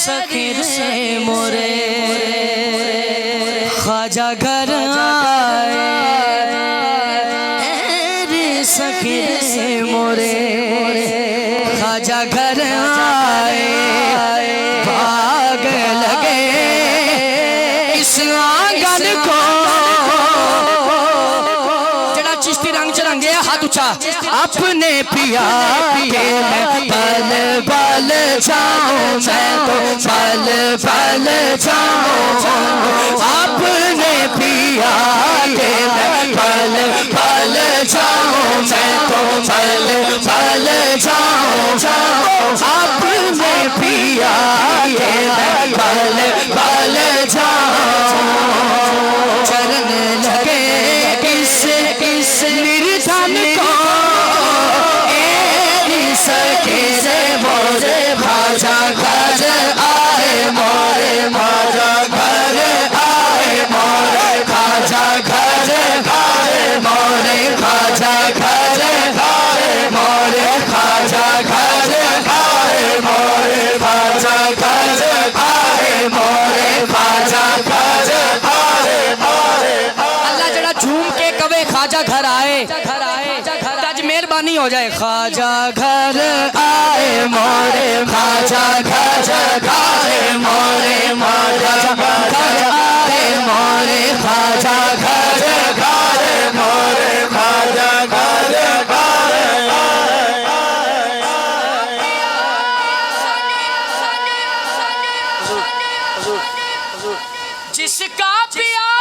سخی رے مورے خواجہ گھر آئے رے سخی رے مورے خواجہ گھر آئے بھاگ لگے اس آنگن کو جڑا چشتی رنگ چرنگے ہاتھ اچھا اپنے پیا کے میں پل پل جاؤں میں تو پل پل جاؤں اپنے پیا کے میں پل پل جاؤں میں تو پل پل جاؤں اپنے پیا کے میں پل پل جاؤں چرن لگے کس نردھن کو سخی رے مورے خواجہ گھر آئے مورے خواجہ گھر آئے مورے خواجہ گھر آئے مورے خواجہ گھر آئے مورے خواجہ گھر آئے مورے خواجہ گھر آئے مورے خواجہ گھر آئے اللہ جڑا جھوم کے کبے خواجہ گھر آئے مہربانی ہو جائے خواجہ گھر آئے مورے خواجہ گھر آئے مورے خواجہ گھر آئے مورے خواجہ گھر آئے مورے خواجہ گھر جس کا پیا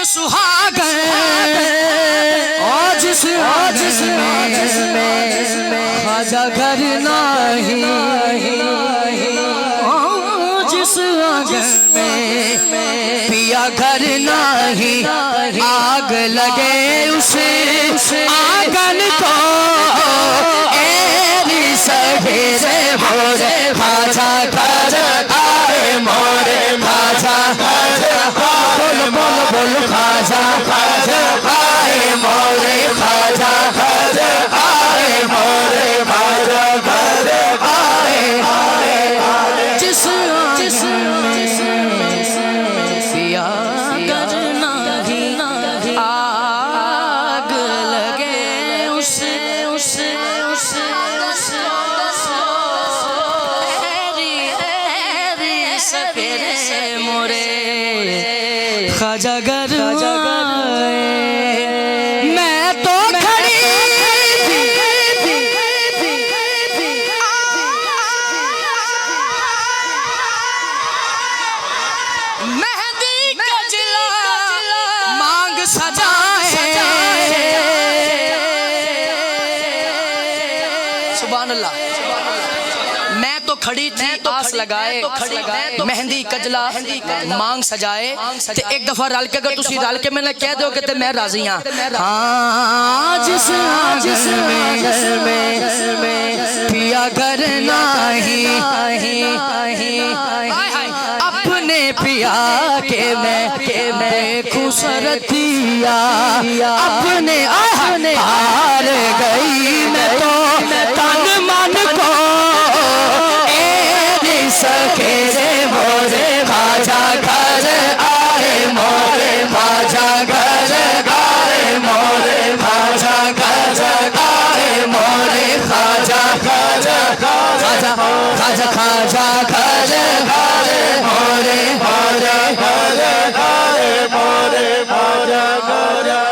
سہاگن جس میں خواجہ گھر نہیں جس آنگن میں پیا گھر نہیں آگ لگے اس آنگن کو ایری سخی رے مورے خواجہ گھر آئے مورے خواجہ بول بول بول خواجہ گھر آئے مورے خواجہ گھر آئے مورے خواجہ گھر آئے جس پیا گھر نہیں آگ لگے اس ایری سخی رے مورے خواجہ گھر آئے میں تو کھڑی مہندی کجلا مانگ سجائے سبحان اللہ میں تو کھڑی تھی آس لگائے مہندی کجلا مانگ سجائے ایک دفعہ رل کے اگر تسی رل کے میں نے کہہ دو کہ تے میں راضی ہاں جس میں پیا گھر نہیں اپنے پیا کے میں خوبصورتیا اپنے ہار گئی میں تو تن من کو سخی رے مورے خواجہ گھر آئے مورے خواجہ گھر آئے مورے خواجہ گھر آئے مورے خواجہ گھر خواجہ